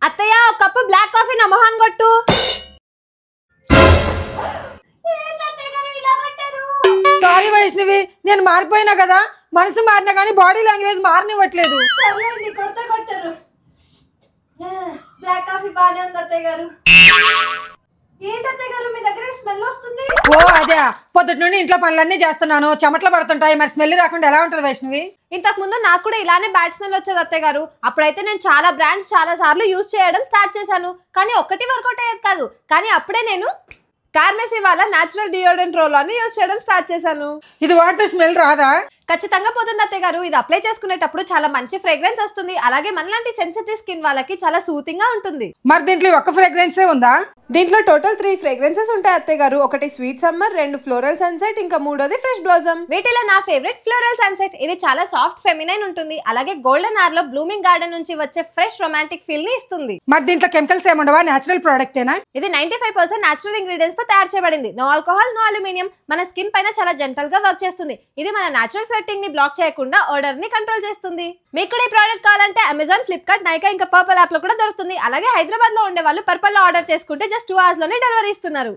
అత్తయ్య ఒక cup black coffee నా మొహాన్ కొట్టు. సారీ వైష్ణవి, నేను మారిపోయినా కదా, మనసు మారినా కానీ బాడీ లాంగ్వేజ్ మారనివ్వట్లేదు. బ్లాక్ కాఫీ బాగానే ఉంది అత్తయ్య గారు. ఏంటి అత్తయ్య గారు మీ దగ్గర స్మెల్ వస్తుంది? ఓ అదే, పొద్దుటి నుండి ఇంట్లో పనులన్నీ చేస్తున్నాను, చెమట్లు పడుతుంటాయి, మరి స్మెల్ రాకుండా ఎలా ఉంటుంది వైష్ణవి? ఇంతకు ముందు నాకు కూడా ఇలానే బ్యాడ్ స్మెల్ వచ్చేది అత్తయ్య గారు. అప్పుడైతే నేను చాలా బ్రాండ్స్ చాలా సార్లు యూజ్ చేయడం స్టార్ట్ చేశాను, కానీ ఒక్కటి వర్కౌట్ అయ్యేది కాదు. కానీ అప్పుడే నేను కార్మెసీ వాళ్ళ న్యాచురల్ డియోడ్రెంట్ రోల్ అని యూజ్ చేయడం స్టార్ట్ చేశాను. ఇది వాడితే స్మెల్ రాదా? ఖచ్చితంగా పోతుంది అత్తయ్య గారు. ఇది అప్లై చేసుకునేటప్పుడు చాలా మంచి ఫ్రేగ్రెన్స్ వస్తుంది, అలాగే మనలాంటి సెన్సిటివ్ స్కిన్ వాళ్ళకి చాలా సూతింగ్ గా ఉంటుంది. మరి దీంట్లో ఒక్క ఫ్రేగ్రెన్సే ఉందా? దీంట్లో టోటల్ 3 ఫ్రేగ్రెన్సెస్ ఉంటాయి అత్తయ్య గారు. ఒకటి స్వీట్ సమ్మర్, 2 ఫ్లోరల్ సన్సెట్, ఇంకా 3ది ఫ్రెష్ బ్లాసమ్. వీటిలో నా ఫేవరెట్ ఫ్లోరల్ సన్సెట్. ఇది చాలా సాఫ్ట్ ఫెమినైన్ ఉంటుంది, అలాగే గోల్డెన్ ఆర్ లో బ్లూమింగ్ గార్డెన్ నుంచి వచ్చే ఫ్రెష్ రొమాంటిక్ ఫీల్ ని ఇస్తుంది. మరి దీంట్లో కెమికల్స్ ఏముండవా, నేచురల్ ప్రోడక్టేనా? ఇది 95% నేచురల్ ఇంగ్రీడియంట్స్ తో తయారు చేయబడింది. No alcohol, no aluminium. మన స్కిన్ పైన చాలా జెంటల్ గా వర్క్ చేస్తుంది. ఇది మన నేచురల్ స్వెట్టింగ్ ని బ్లాక్ చేయకుండా ఆర్డర్ ని కంట్రోల్ చేస్తుంది. మీకు కూడా ఈ ప్రోడక్ట్ కావాలంటే అమెజాన్, ఫ్లిప్కార్ట్, నైకా ఇంకా పర్పుల్ యాప్ లో కూడా దొరుకుతుంది. అలాగే హైదరాబాద్ లో ఉండే వాళ్ళు పర్పుల్ లో ఆర్డర్ చేసుకుంటే జస్ట్ 2 hours లోనే డెలివరీ ఇస్తున్నారు.